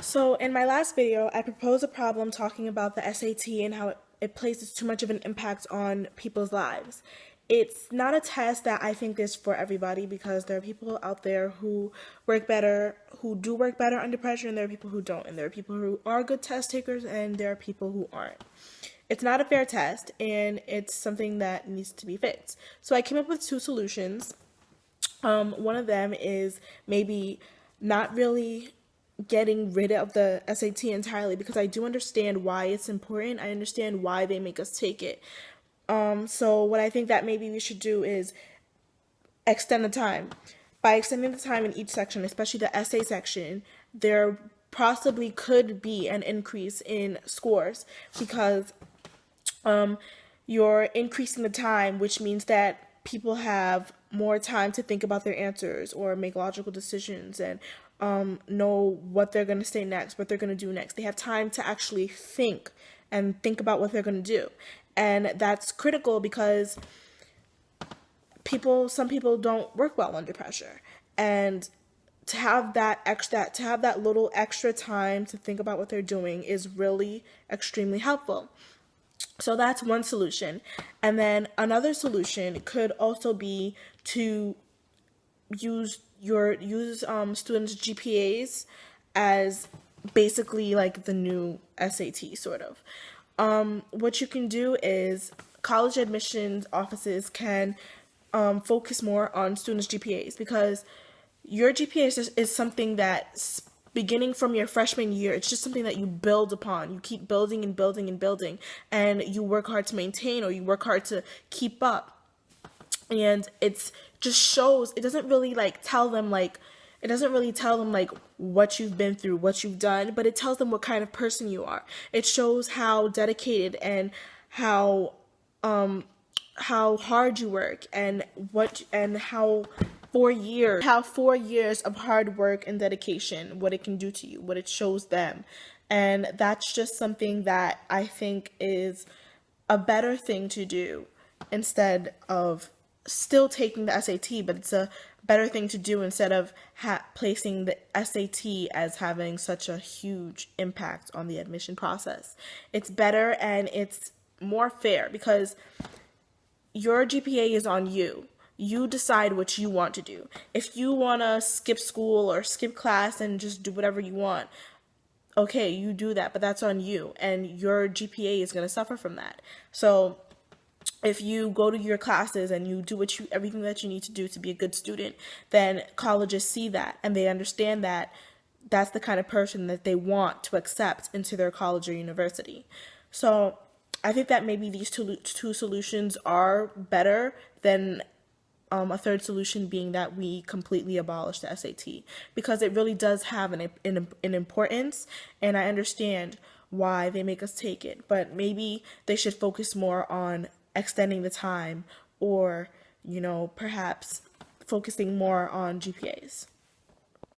So in my last video, I proposed a problem talking about the SAT and how it places too much of an impact on people's lives. It's not a test that I think is for everybody because there are people out there who do work better under pressure, and there are people who don't, and there are people who are good test takers, and there are people who aren't. It's not a fair test, and it's something that needs to be fixed. So I came up with two solutions. One of them is maybe not really getting rid of the SAT entirely, because I do understand why it's important. I understand why they make us take it. So what I think that maybe we should do is extend the time. By extending the time in each section, especially the essay section, there possibly could be an increase in scores because you're increasing the time, which means that people have more time to think about their answers or make logical decisions and know what they're going to say next, what they're going to do next. They have time to actually think about what they're going to do. And that's critical because some people don't work well under pressure. And to have that little extra time to think about what they're doing is really extremely helpful. So that's one solution. And then another solution could also be to use students' GPAs as basically like the new SAT sort of. What you can do is college admissions offices can focus more on students' GPAs, because your GPA is something that beginning from your freshman year, it's just something that you build upon. You keep building and building and building, and you work hard to maintain, or you work hard to keep up. And it just shows, it doesn't really tell them what you've been through, what you've done, but it tells them what kind of person you are. It shows how dedicated and how hard you work, and how 4 years of hard work and dedication, what it can do to you, what it shows them. And that's just something that I think is a better thing to do instead of still taking the SAT, but it's a better thing to do instead of placing the SAT as having such a huge impact on the admission process. It's better and it's more fair because your GPA is on you. You decide what you want to do. If you want to skip school or skip class and just do whatever you want, okay, you do that, but that's on you, and your GPA is going to suffer from that. So if you go to your classes and you do everything that you need to do to be a good student, then colleges see that and they understand that that's the kind of person that they want to accept into their college or university. So I think that maybe these two solutions are better than a third solution being that we completely abolish the SAT, because it really does have an importance, and I understand why they make us take it, but maybe they should focus more on extending the time, or perhaps focusing more on GPAs.